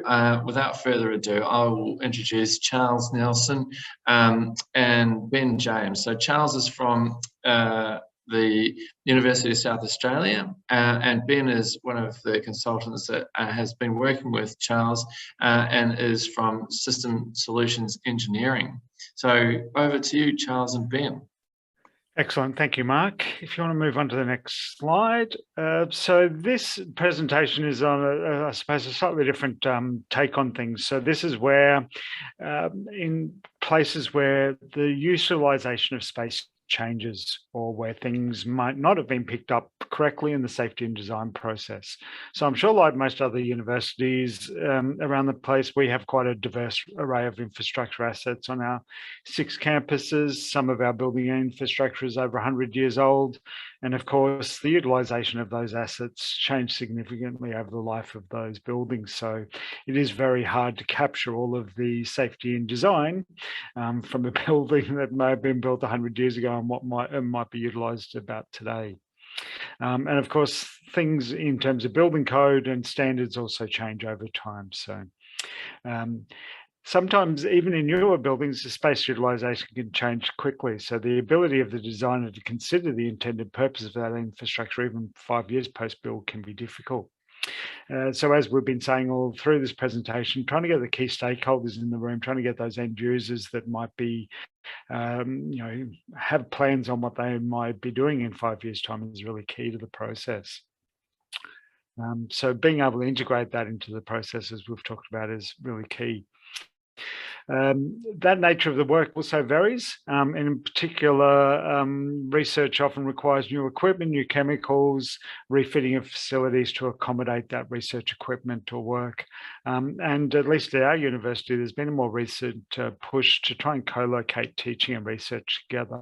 without further ado, I will introduce Charles Nelson and Ben James. So Charles is from the University of South Australia, and Ben is one of the consultants that has been working with Charles and is from System Solutions Engineering. So over to you, Charles and Ben. Excellent. Thank you, Mark. If you want to move on to the next slide. So this presentation is on, I suppose, a slightly different take on things. So this is where in places where the utilization of space changes or where things might not have been picked up correctly in the safety and design process. So I'm sure, like most other universities around the place, we have quite a diverse array of infrastructure assets on our 6 campuses. Some of our building infrastructure is over 100 years old. And of course, the utilization of those assets changed significantly over the life of those buildings. So it is very hard to capture all of the safety and design from a building that may have been built 100 years ago and what might be utilized about today. And of course, things in terms of building code and standards also change over time. So sometimes even in newer buildings, the space utilization can change quickly. So the ability of the designer to consider the intended purpose of that infrastructure even 5 years post-build can be difficult. So as we've been saying all through this presentation, trying to get the key stakeholders in the room, trying to get those end users that might be, you know, have plans on what they might be doing in 5 years' time is really key to the process. So being able to integrate that into the process, as we've talked about, is really key. That nature of the work also varies. And in particular, research often requires new equipment, new chemicals, refitting of facilities to accommodate that research equipment or work. And at least at our university, there's been a more recent push to try and co-locate teaching and research together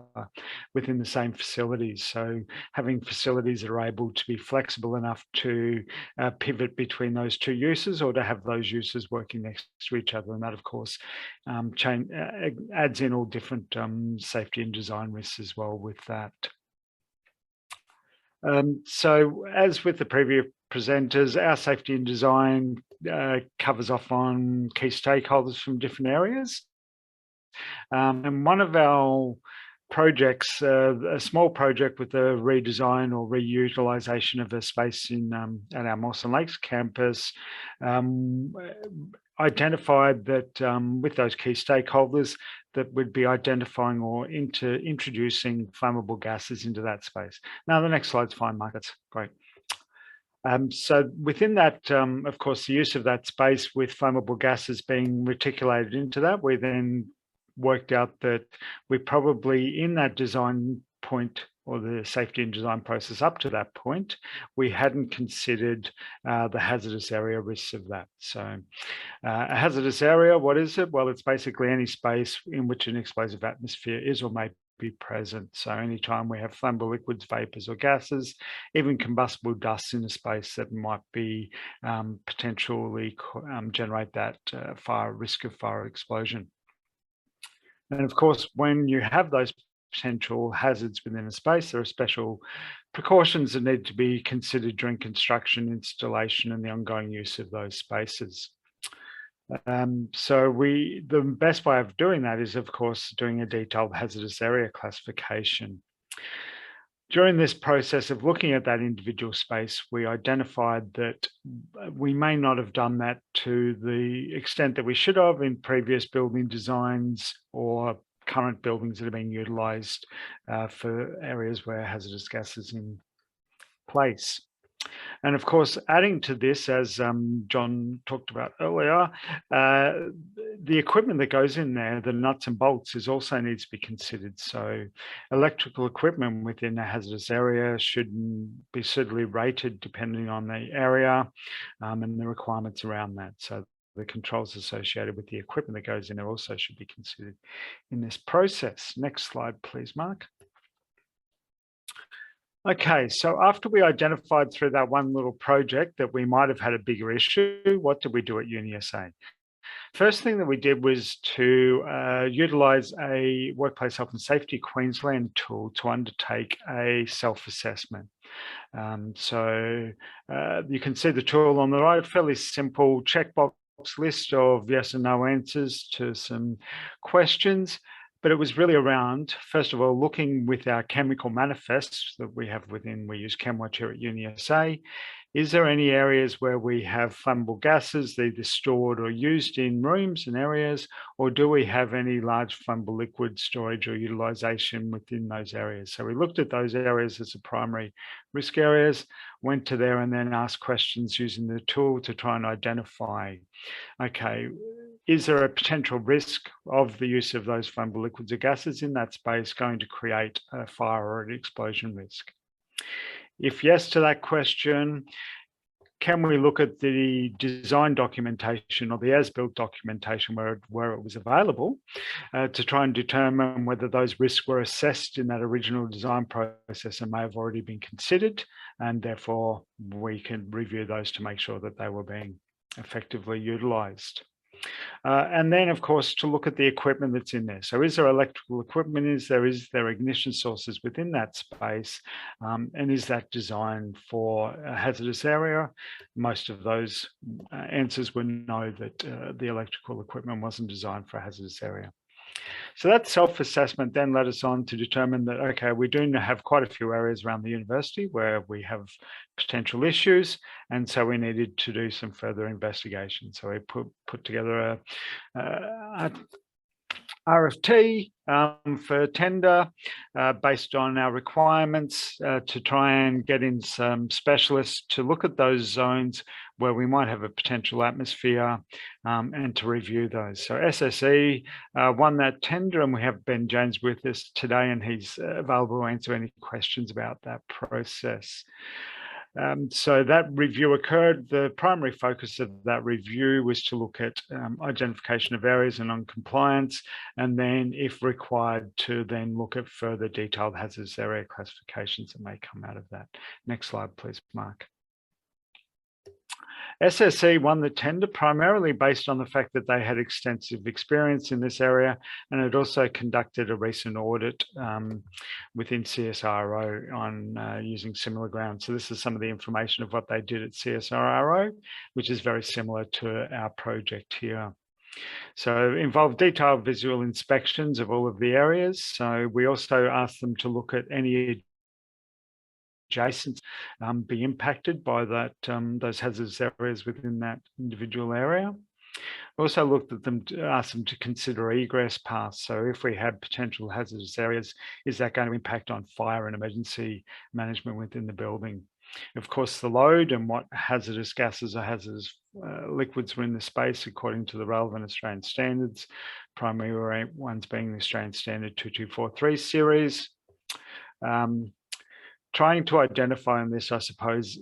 within the same facilities. So having facilities that are able to be flexible enough to pivot between those two uses or to have those uses working next to each other. And that, of course, adds in all different safety and design risks as well with that. So as with the previous presenters, our safety and design covers off on key stakeholders from different areas. And one of our projects, a small project with a redesign or reutilization of a space in at our Mawson Lakes campus, identified that with those key stakeholders that would be identifying or introducing flammable gases into that space. Now the next slide's fine, Mark, that's great. So within that, of course, the use of that space with flammable gases being reticulated into that, we then worked out that we probably in that design point or the safety and design process up to that point, we hadn't considered the hazardous area risks of that. So a hazardous area, what is it? Well, it's basically any space in which an explosive atmosphere is or may be present. So anytime we have flammable liquids, vapors or gases, even combustible dust in a space that might be potentially generate that risk of fire explosion. And of course, when you have those potential hazards within a space, there are special precautions that need to be considered during construction, installation, and the ongoing use of those spaces. So the best way of doing that is, of course, doing a detailed hazardous area classification. During this process of looking at that individual space, we identified that we may not have done that to the extent that we should have in previous building designs or current buildings that are being utilised for areas where hazardous gas is in place. And of course, adding to this, as John talked about earlier, the equipment that goes in there, the nuts and bolts, also needs to be considered. So electrical equipment within a hazardous area should be suitably rated depending on the area and the requirements around that. So the controls associated with the equipment that goes in there also should be considered in this process. Next slide, please, Mark. Okay, so after we identified through that one little project that we might have had a bigger issue, what did we do at UniSA? First thing that we did was to utilise a Workplace Health and Safety Queensland tool to undertake a self-assessment. So you can see the tool on the right, fairly simple checkbox list of yes and no answers to some questions. But it was really around, first of all, looking with our chemical manifests that we have within, we use ChemWatch here at UniSA. Is there any areas where we have flammable gases, either stored or used in rooms and areas, or do we have any large flammable liquid storage or utilisation within those areas? So we looked at those areas as the primary risk areas, went to there and then asked questions using the tool to try and identify, okay, is there a potential risk of the use of those flammable liquids or gases in that space going to create a fire or an explosion risk? If yes to that question, can we look at the design documentation or the as-built documentation where it was available to try and determine whether those risks were assessed in that original design process and may have already been considered, and therefore we can review those to make sure that they were being effectively utilised. And then, of course, to look at the equipment that's in there. So is there electrical equipment? Is there ignition sources within that space? And is that designed for a hazardous area? Most of those answers were no, that the electrical equipment wasn't designed for a hazardous area. So that self-assessment then led us on to determine that, okay, we do have quite a few areas around the university where we have potential issues, and so we needed to do some further investigation. So we put together a RFT for tender based on our requirements to try and get in some specialists to look at those zones where we might have a potential atmosphere and to review those. So SSE won that tender, and we have Ben Jones with us today, and he's available to answer any questions about that process. So that review occurred. The primary focus of that review was to look at identification of areas and non-compliance, and then, if required, to then look at further detailed hazardous area classifications that may come out of that. Next slide, please, Mark. SSE won the tender primarily based on the fact that they had extensive experience in this area, and had also conducted a recent audit within CSIRO on using similar grounds. So this is some of the information of what they did at CSIRO, which is very similar to our project here. So involved detailed visual inspections of all of the areas. So we also asked them to look at any adjacent be impacted by that those hazardous areas within that individual area. Also looked at them to ask them to consider egress paths. So if we have potential hazardous areas, is that going to impact on fire and emergency management within the building? Of course, the load and what hazardous gases or hazardous liquids were in the space according to the relevant Australian standards, primary ones being the Australian Standard 2243 series. Trying to identify in this, I suppose,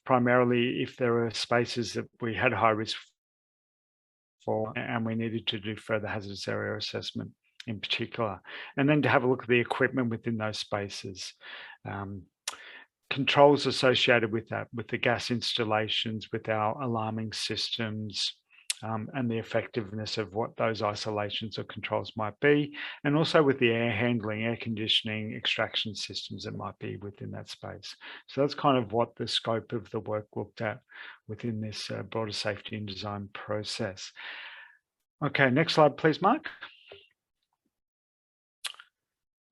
primarily if there are spaces that we had high risk for and we needed to do further hazardous area assessment in particular, and then to have a look at the equipment within those spaces. Controls associated with that, with the gas installations, with our alarming systems, and the effectiveness of what those isolations or controls might be, and also with the air handling, air conditioning, extraction systems that might be within that space. So that's kind of what the scope of the work looked at within this broader safety and design process. Okay, next slide, please, Mark.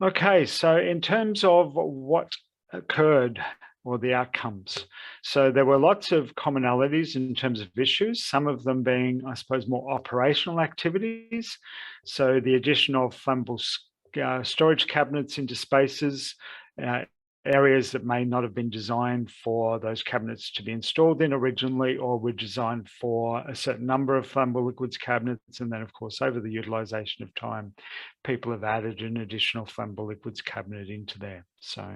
Okay, so in terms of what occurred or the outcomes. So there were lots of commonalities in terms of issues, some of them being, I suppose, more operational activities. So the addition of flammable storage cabinets into spaces, areas that may not have been designed for those cabinets to be installed in originally, or were designed for a certain number of flammable liquids cabinets. And then, of course, over the utilization of time, people have added an additional flammable liquids cabinet into there. So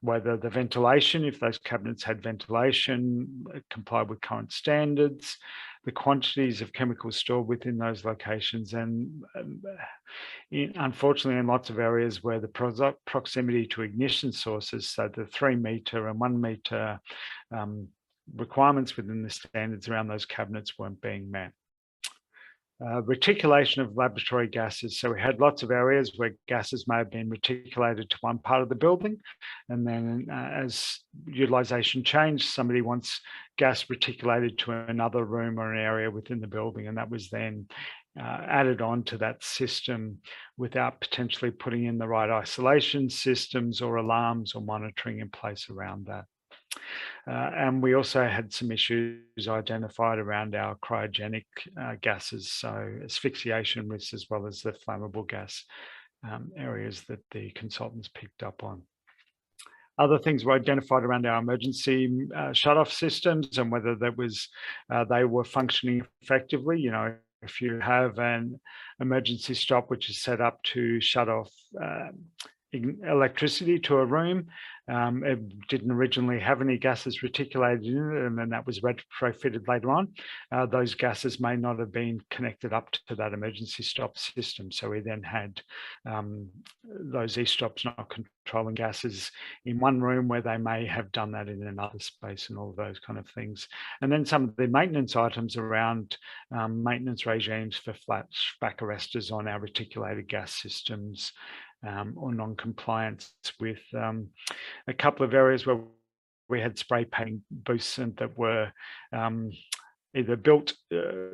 whether the ventilation, if those cabinets had ventilation, complied with current standards, the quantities of chemicals stored within those locations, and unfortunately in lots of areas where the proximity to ignition sources, so the 3 metre and 1 metre requirements within the standards around those cabinets weren't being met. Reticulation of laboratory gases. So we had lots of areas where gases may have been reticulated to one part of the building, and then as utilization changed, somebody wants gas reticulated to another room or an area within the building, and that was then added on to that system without potentially putting in the right isolation systems or alarms or monitoring in place around that. And we also had some issues identified around our cryogenic gases, so asphyxiation risks as well as the flammable gas areas that the consultants picked up on. Other things were identified around our emergency shut-off systems and whether that was they were functioning effectively. You know, if you have an emergency stop which is set up to shut off electricity to a room, it didn't originally have any gases reticulated in it, and then that was retrofitted later on. Those gases may not have been connected up to that emergency stop system. So we then had those e-stops not controlling gases in one room where they may have done that in another space, and all of those kind of things. And then some of the maintenance items around maintenance regimes for flashback arresters on our reticulated gas systems, or non-compliance with a couple of areas where we had spray painting booths that were either built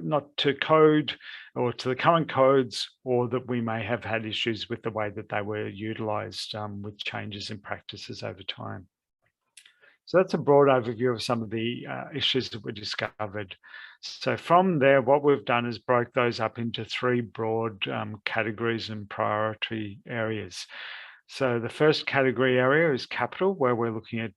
not to code or to the current codes, or that we may have had issues with the way that they were utilised with changes in practices over time. So that's a broad overview of some of the issues that were discovered. So from there, what we've done is broke those up into 3 broad categories and priority areas. So the first category area is capital, where we're looking at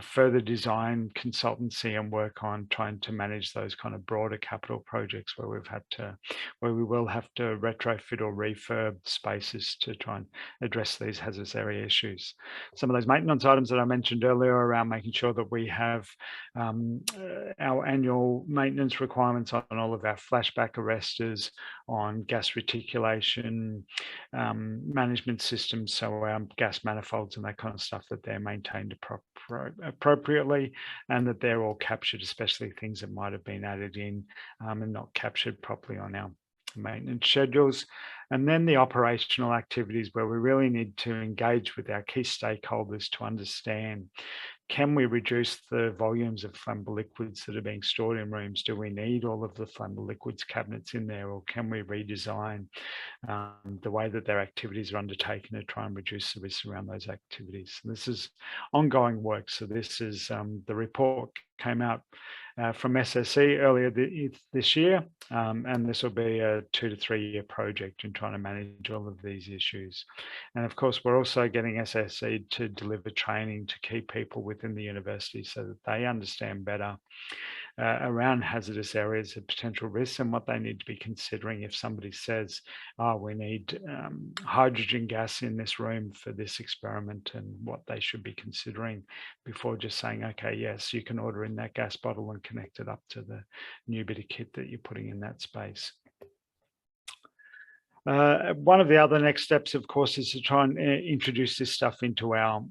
further design, consultancy, and work on trying to manage those kind of broader capital projects where we will have to retrofit or refurb spaces to try and address these hazardous area issues. Some of those maintenance items that I mentioned earlier around making sure that we have our annual maintenance requirements on all of our flashback arresters, on gas reticulation management systems, so around gas manifolds and that kind of stuff, that they're maintained appropriately and that they're all captured, especially things that might have been added in and not captured properly on our maintenance schedules. And then the operational activities, where we really need to engage with our key stakeholders to understand, can we reduce the volumes of flammable liquids that are being stored in rooms? Do we need all of the flammable liquids cabinets in there, or can we redesign the way that their activities are undertaken to try and reduce the risks around those activities? And this is ongoing work. So this is the report came out from SSE earlier this year, and this will be a 2 to 3 year project in trying to manage all of these issues. And of course, we're also getting SSE to deliver training to key people within the university so that they understand better around hazardous areas of potential risks and what they need to be considering if somebody says, oh, we need hydrogen gas in this room for this experiment, and what they should be considering before just saying, okay, yes, you can order in that gas bottle and connect it up to the new bit of kit that you're putting in that space. One of the other next steps, of course, is to try and introduce this stuff into our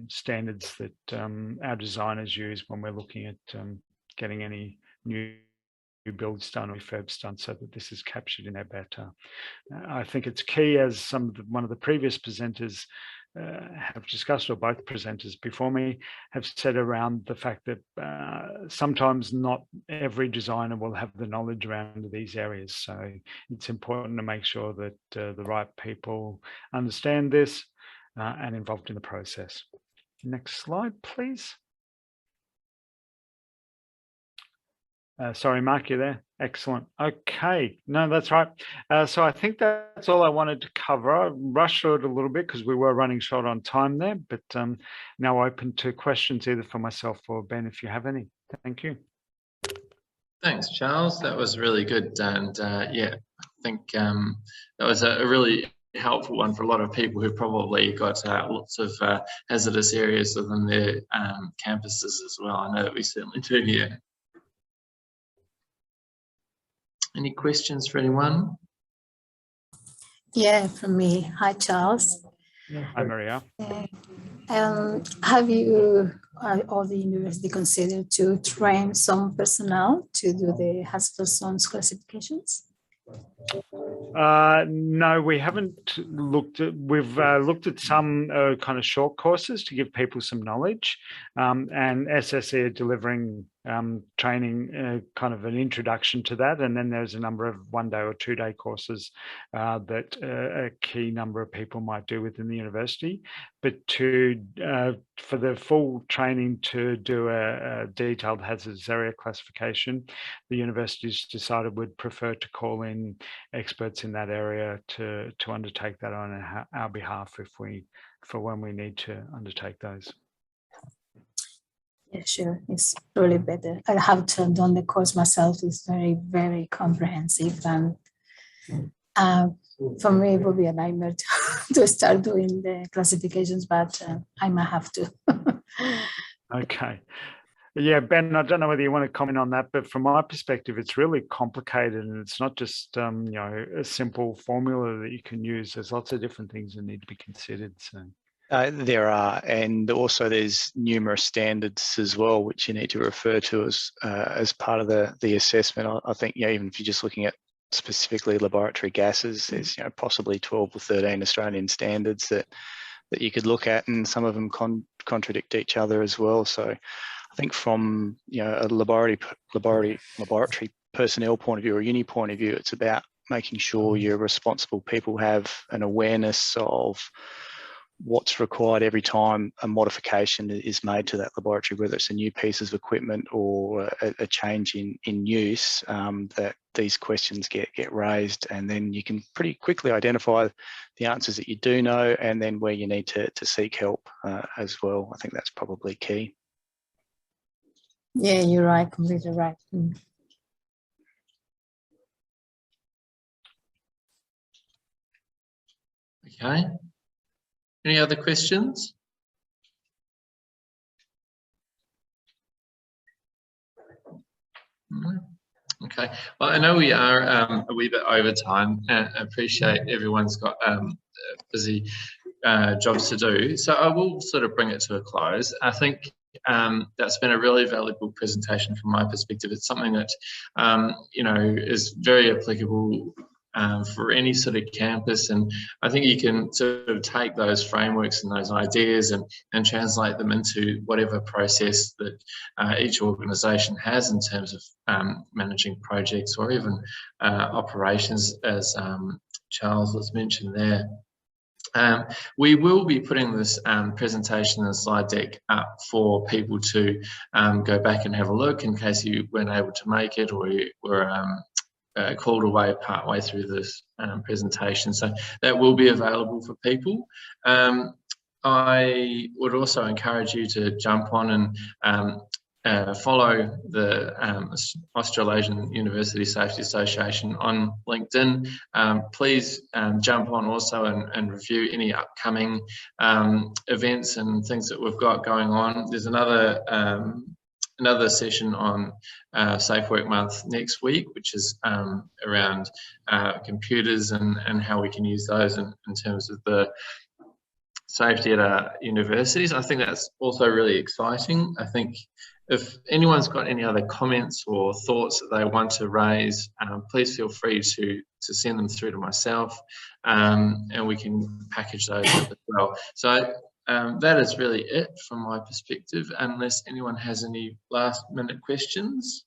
standards that our designers use when we're looking at getting any new builds done or refurbs done, so that this is captured in our better. I think it's key, as one of the previous presenters have discussed, or both presenters before me have said, around the fact that sometimes not every designer will have the knowledge around these areas. So it's important to make sure that the right people understand this and involved in the process. Next slide, please. Sorry, Mark, you there? Excellent. Okay, no, that's right. So I think that's all I wanted to cover. I rushed through it a little bit because we were running short on time there, but now open to questions either for myself or Ben, if you have any. Thank you. Thanks, Charles. That was really good. And yeah, I think that was a really helpful one for a lot of people who've probably got lots of hazardous areas within their campuses as well. I know that we certainly do here. Any questions for anyone? Yeah, from me. Hi, Charles. Hi, Maria. Have you or the university considered to train some personnel to do the hazardous zones classifications? No, we haven't looked at. We've looked at some kind of short courses to give people some knowledge, and SSE are delivering training, kind of an introduction to that, and then there's a number of 1 day or 2 day courses that a key number of people might do within the university. But for the full training to do a detailed hazardous area classification, the university's decided would prefer to call in experts in that area to undertake that on our behalf for when we need to undertake those. Yeah, sure. It's really better. I have done the course myself. It's very, very comprehensive, and for me it would be a nightmare to start doing the classifications, but I might have to. Okay. Yeah, Ben, I don't know whether you want to comment on that, but from my perspective, it's really complicated, and it's not just you know, a simple formula that you can use. There's lots of different things that need to be considered. So. There are, and also there's numerous standards as well, which you need to refer to as part of the assessment. I think, you know, even if you're just looking at specifically laboratory gases, there's, you know, possibly 12 or 13 Australian standards that you could look at, and some of them contradict each other as well. So I think from, you know, a laboratory personnel point of view or uni point of view, it's about making sure your responsible people have an awareness of what's required every time a modification is made to that laboratory, whether it's a new piece of equipment or a change in use, that these questions get raised, and then you can pretty quickly identify the answers that you do know, and then where you need to seek help as well. I think that's probably key. Yeah, you're right, completely right. Okay. Any other questions? No? Okay. Well, I know we are a wee bit over time. I appreciate everyone's got busy jobs to do. So I will sort of bring it to a close. I think that's been a really valuable presentation from my perspective. It's something that, you know, is very applicable for any sort of campus, and I think you can sort of take those frameworks and those ideas and translate them into whatever process that each organisation has in terms of managing projects or even operations, as Charles was mentioned there. We will be putting this presentation and slide deck up for people to go back and have a look in case you weren't able to make it or you were called away partway through this presentation. So that will be available for people. I would also encourage you to jump on and follow the Australasian University Safety Association on LinkedIn. Please jump on also and review any upcoming events and things that we've got going on. There's another session on Safe Work Month next week, which is around computers and how we can use those in terms of the safety at our universities. I think that's also really exciting. I think if anyone's got any other comments or thoughts that they want to raise, please feel free to send them through to myself, and we can package those up as well. So that is really it from my perspective, unless anyone has any last minute questions.